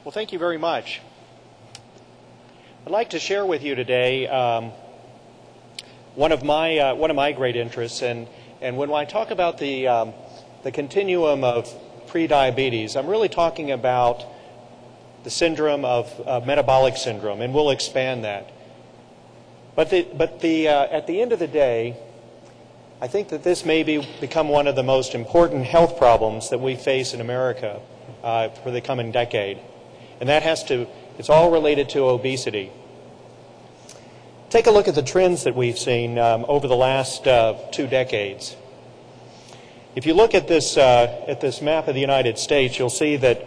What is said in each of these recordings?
Well, thank you very much. I'd like to share with you today one of my great interests, and when I talk about the continuum of prediabetes, I'm really talking about the syndrome of metabolic syndrome, and we'll expand that. But at the end of the day, I think that this may become one of the most important health problems that we face in America for the coming decade. And it's all related to obesity. Take a look at the trends that we've seen over the last 2 decades. If you look at this map of the United States, you'll see that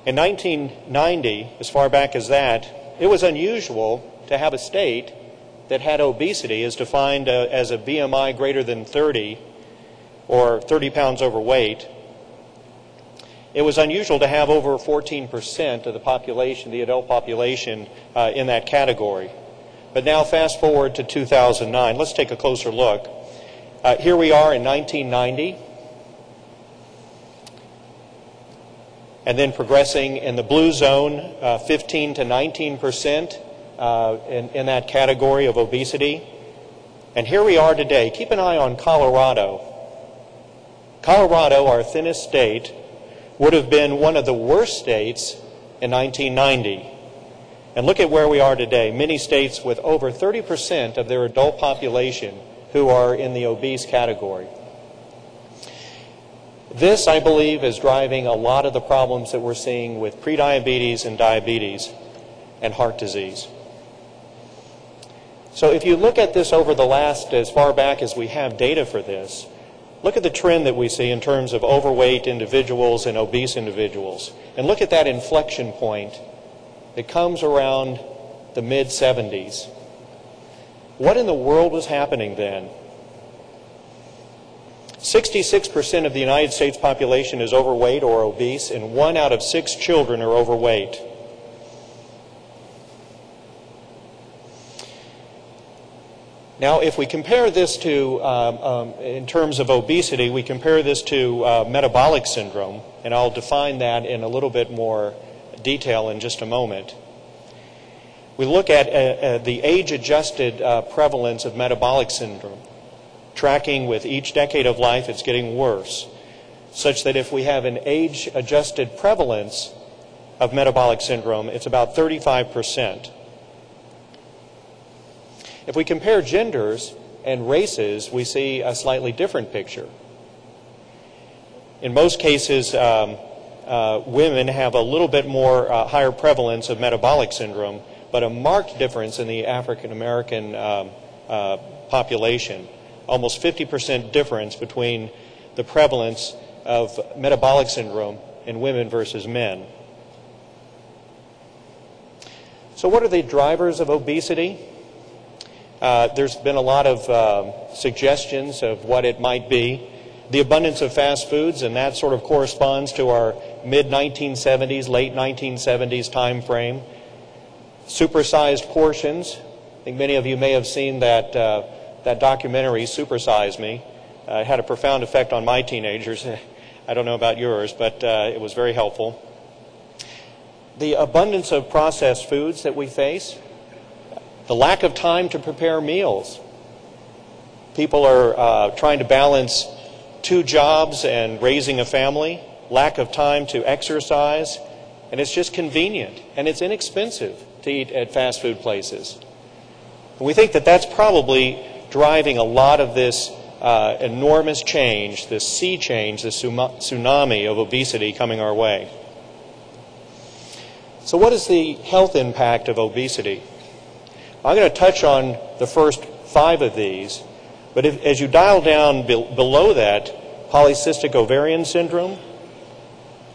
in 1990, as far back as that, it was unusual to have a state that had obesity as defined as a BMI greater than 30 or 30 pounds overweight. It was unusual to have over 14% of the population, the adult population, in that category. But now fast forward to 2009. Let's take a closer look. Here we are in 1990. And then progressing in the blue zone, 15 to 19% in that category of obesity. And here we are today. Keep an eye on Colorado. Colorado, our thinnest state, would have been one of the worst states in 1990. And look at where we are today. Many states with over 30% of their adult population who are in the obese category. This, I believe, is driving a lot of the problems that we're seeing with prediabetes and diabetes and heart disease. So if you look at this over the last, as far back as we have data for this, look at the trend that we see in terms of overweight individuals and obese individuals. And look at that inflection point that comes around the mid-70s. What in the world was happening then? 66% of the United States population is overweight or obese, and 1 out of 6 children are overweight. Now, if we compare this to, in terms of obesity, we compare this to metabolic syndrome, and I'll define that in a little bit more detail in just a moment. We look at the age-adjusted prevalence of metabolic syndrome. Tracking with each decade of life, it's getting worse, such that if we have an age-adjusted prevalence of metabolic syndrome, it's about 35%. If we compare genders and races, we see a slightly different picture. In most cases, women have a little bit more higher prevalence of metabolic syndrome, but a marked difference in the African American population. Almost 50% difference between the prevalence of metabolic syndrome in women versus men. So what are the drivers of obesity? There's been a lot of suggestions of what it might be. The abundance of fast foods, and that sort of corresponds to our mid-1970s, late 1970s time frame. Supersized portions. I think many of you may have seen that documentary, Super Size Me. It had a profound effect on my teenagers. I don't know about yours, but it was very helpful. The abundance of processed foods that we face. The lack of time to prepare meals. People are trying to balance 2 jobs and raising a family. Lack of time to exercise. And it's just convenient. And it's inexpensive to eat at fast food places. And we think that that's probably driving a lot of this enormous change, this sea change, this tsunami of obesity coming our way. So what is the health impact of obesity? I'm going to touch on the first 5 of these, but as you dial down below that, polycystic ovarian syndrome,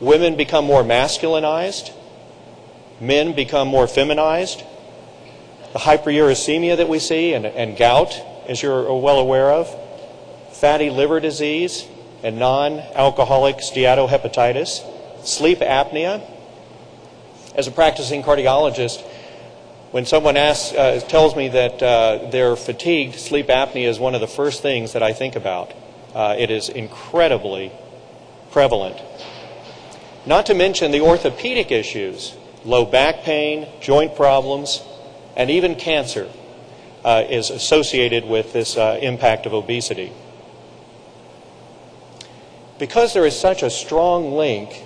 women become more masculinized, men become more feminized, the hyperuricemia that we see and gout, as you're well aware of, fatty liver disease and non-alcoholic steatohepatitis, sleep apnea. As a practicing cardiologist, when someone tells me that they're fatigued, sleep apnea is one of the first things that I think about. It is incredibly prevalent. not to mention the orthopedic issues, low back pain, joint problems, and even cancer is associated with this impact of obesity. Because there is such a strong link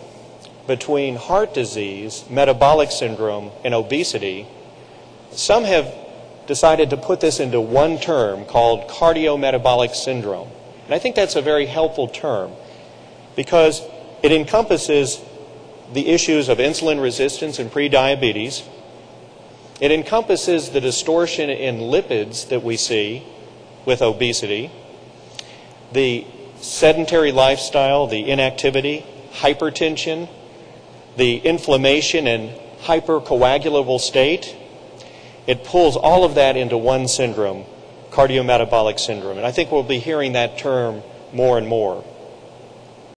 between heart disease, metabolic syndrome, and obesity, some have decided to put this into one term called cardiometabolic syndrome. And I think that's a very helpful term because it encompasses the issues of insulin resistance and prediabetes. It encompasses the distortion in lipids that we see with obesity, the sedentary lifestyle, the inactivity, hypertension, the inflammation and hypercoagulable state. It pulls all of that into one syndrome, cardiometabolic syndrome. And I think we'll be hearing that term more and more.